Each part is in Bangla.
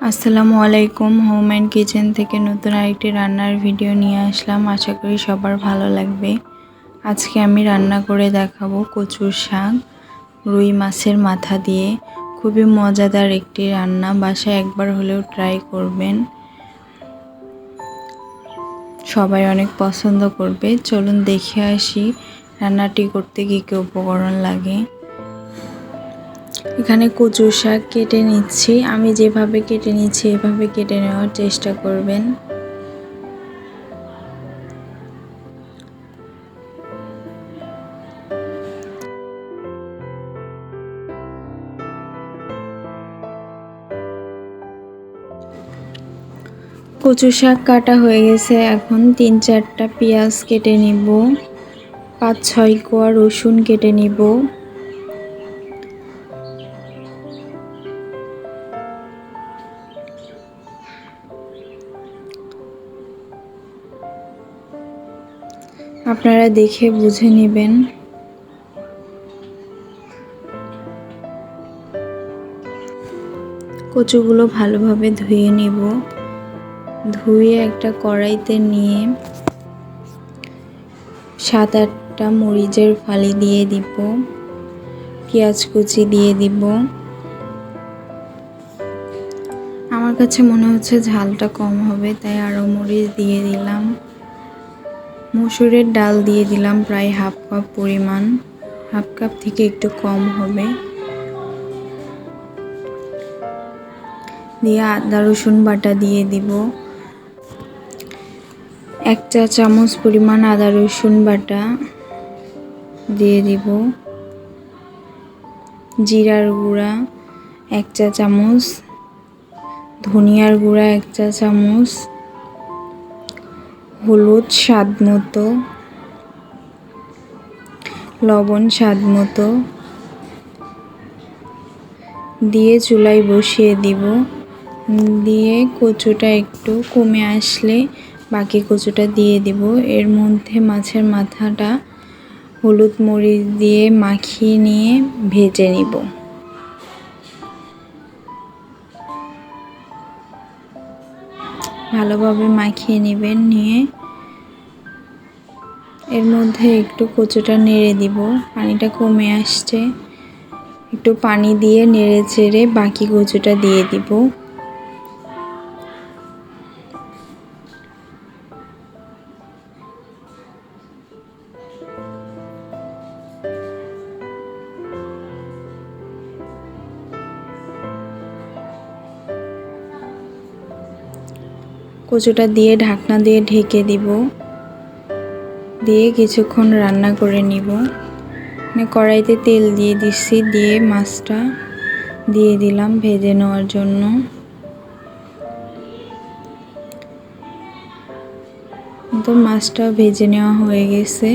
আসসালামু আলাইকুম। হোম অ্যান্ড কিচেন থেকে নতুন আরেকটি রান্নার ভিডিও নিয়ে আসলাম। আশা করি সবার ভালো লাগবে। আজকে আমি রান্না করে দেখাবো কচুর শাক রুই মাছের মাথা দিয়ে। খুবই মজাদার একটি রান্না, বাসায় একবার হলেও ট্রাই করবেন, সবাই অনেক পছন্দ করবে। চলুন দেখে আসি রান্নাটি করতে কী কী উপকরণ লাগে। এখানে কচুর শাক কেটে নিচ্ছি। আমি যেভাবে কেটে নিচ্ছি এভাবে কেটে নেওয়ার চেষ্টা করবেন। কচু শাক কাটা হয়ে গেছে। এখন 3-4টা পেঁয়াজ কেটে নিব, 5-6 কোয়া রসুন কেটে নিব, আপনারা দেখে বুঝে নেবেন। কচুগুলো ভালোভাবে ধুয়ে নিব। ধুয়ে একটা কড়াইতে নিয়ে 7-8টা মরিচের ফালি দিয়ে দিব, পেঁয়াজ কুচি দিয়ে দিব। আমার কাছে মনে হচ্ছে ঝালটা কম হবে, তাই আরও মরিচ দিয়ে দিলাম। মসুরের ডাল দিয়ে দিলাম প্রায় হাফ কাপ পরিমাণ, হাফ কাপ থেকে একটু কম হবে। দিয়ে আদা রসুন বাটা দিয়ে দিব, 1 চা চামচ পরিমাণ আদা রসুন বাটা দিয়ে দিব। জিরার গুঁড়া 1 চা চামচ, ধনিয়ার গুঁড়া 1 চা চামচ, হলুদ স্বাদ মতো, লবণ স্বাদ মতো দিয়ে চুলায় বসিয়ে দিব। দিয়ে কচুটা একটু কমে আসলে বাকি কচুটা দিয়ে দিব। এর মধ্যে মাছের মাথাটা হলুদ মরিচ দিয়ে মাখিয়ে নিয়ে ভেজে নিব। ভালোভাবে মাখিয়ে নেবেন। নিয়ে এর মধ্যে একটু কচুটা নেড়ে দিব। পানিটা কমে আসছে, একটু পানি দিয়ে নেড়ে চেড়ে বাকি কচুটা দিয়ে দিব। কচুটা দিয়ে ঢাকনা দিয়ে ঢেকে দিব। দিয়ে কিছুক্ষণ রান্না করে নিব। কড়াইতে তেল দিয়ে দিচ্ছি, দিয়ে মাছটা দিয়ে দিলাম ভেজে নেওয়ার জন্য। তো মাছটা ভেজে নেওয়া হয়ে গেছে।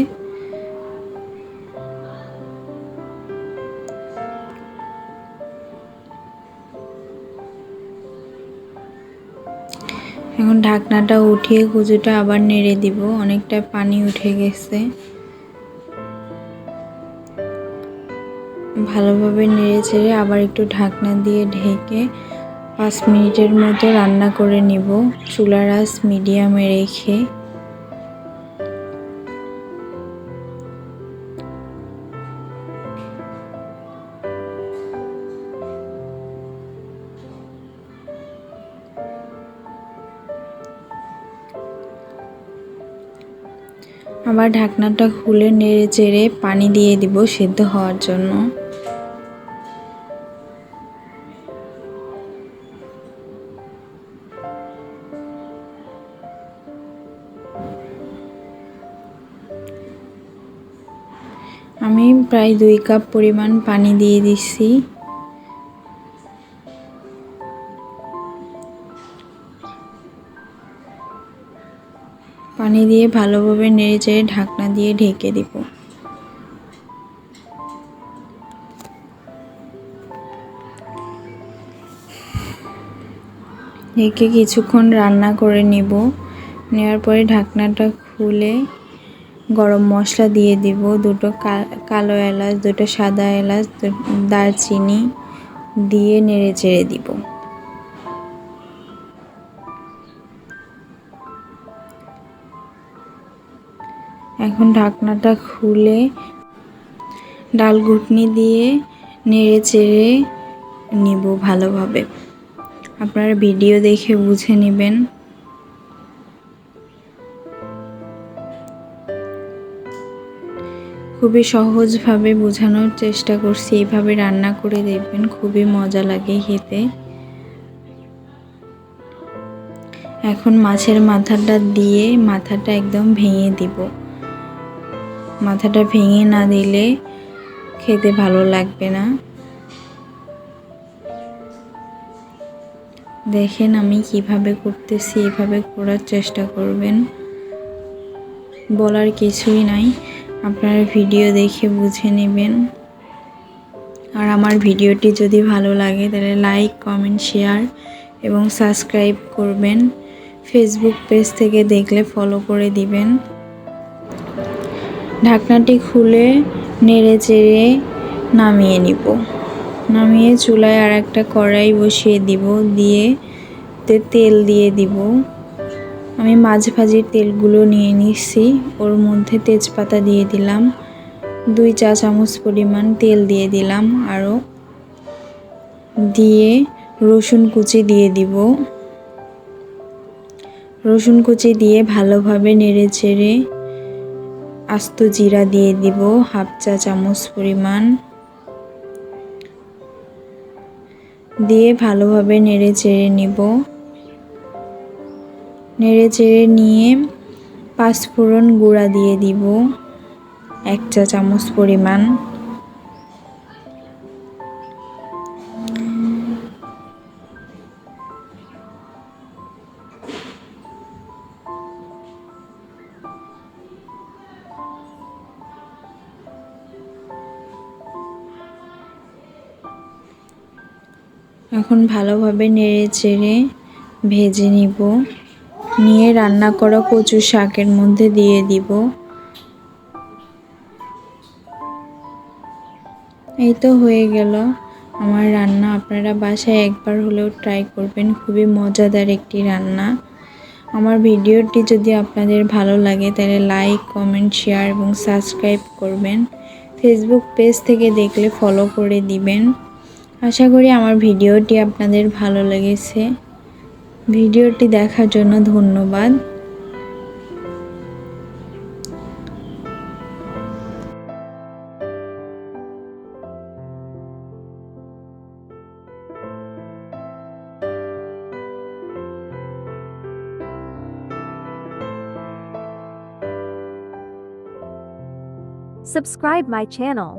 এখন ঢাকনাটা উঠিয়ে কচুটা আবার নেড়ে দিব। অনেকটা পানি উঠে গেছে। ভালোভাবে নেড়ে চেড়ে আবার একটু ঢাকনা দিয়ে ঢেকে 5 মিনিটের মতো রান্না করে নিব, চুলার আঁচ মিডিয়ামে রেখে। আবার ঢাকনাটা খুলে নেড়ে চেড়ে পানি দিয়ে দিব সেদ্ধ হওয়ার জন্য। আমি প্রায় 2 কাপ পরিমাণ পানি দিয়ে দিচ্ছি। পানি দিয়ে ভালোভাবে নেড়ে চেড়ে ঢাকনা দিয়ে ঢেকে দিব। ঢেকে কিছুক্ষণ রান্না করে নিব। নেওয়ার পরে ঢাকনাটা খুলে গরম মশলা দিয়ে দিব, 2টো কালো এলাচ, 2টো সাদা এলাচ, দারচিনি দিয়ে নেড়ে চেড়ে দিব। এখন ঢাকনাটা খুলে ডাল ঘুটনি দিয়ে নেড়ে চেড়ে নিব ভালোভাবে। আপনারা ভিডিও দেখে বুঝে নেবেন। খুবই সহজভাবে বোঝানোর চেষ্টা করছি, এইভাবে রান্না করে দেখবেন, খুবই মজা লাগে খেতে। এখন মাছের মাথাটা দিয়ে মাথাটা একদম ভেঙে দিব। মাথাটা ভেঙে না দিলে খেতে ভালো লাগবে না। দেখেন আমি কিভাবে করতেছি, এভাবে করার চেষ্টা করবেন। বলার কিছুই নাই, আপনারা ভিডিও দেখে বুঝে নেবেন। আর আমার ভিডিওটি যদি ভালো লাগে তাহলে লাইক, কমেন্ট, শেয়ার এবং সাবস্ক্রাইব করবেন। ফেসবুক পেজ থেকে দেখলে ফলো করে দিবেন। ঢাকনাটি খুলে নেড়ে চেড়ে নামিয়ে নিব। নামিয়ে চুলায় আর একটা কড়াই বসিয়ে দিব, দিয়ে তেল দিয়ে দিব। আমি মাছ ভাজির তেলগুলো নিয়ে নিচ্ছি, ওর মধ্যে তেজপাতা দিয়ে দিলাম, 2 চা চামচ পরিমাণ তেল দিয়ে দিলাম, আরও দিয়ে রসুন কুচি দিয়ে দিব। রসুন কুচি দিয়ে ভালোভাবে নেড়ে চেড়ে আস্ত জিরা দিয়ে দিব 1/2 চা চামচ পরিমাণ, দিয়ে ভালোভাবে নেড়ে চেড়ে নিব। নেড়ে চেড়ে নিয়ে পাঁচফোড়ন গুঁড়া দিয়ে দিব 1 চা চামচ পরিমাণ। এখন ভালোভাবে নেড়ে চেড়ে ভেজে নিব। নিয়ে রান্না করা কচু শাকের মধ্যে দিয়ে দিব। এই তো হয়ে গেল আমার রান্না। আপনারা বাসায় একবার হলেও ট্রাই করবেন, খুবই মজাদার একটি রান্না। আমার ভিডিওটি যদি আপনাদের ভালো লাগে তাহলে লাইক, কমেন্ট, শেয়ার এবং সাবস্ক্রাইব করবেন। ফেসবুক পেজ থেকে দেখলে ফলো করে দিবেন। আশা করি আমার ভিডিওটি আপনাদের ভালো লেগেছে। ভিডিওটি দেখার জন্য ধন্যবাদ। Subscribe my channel.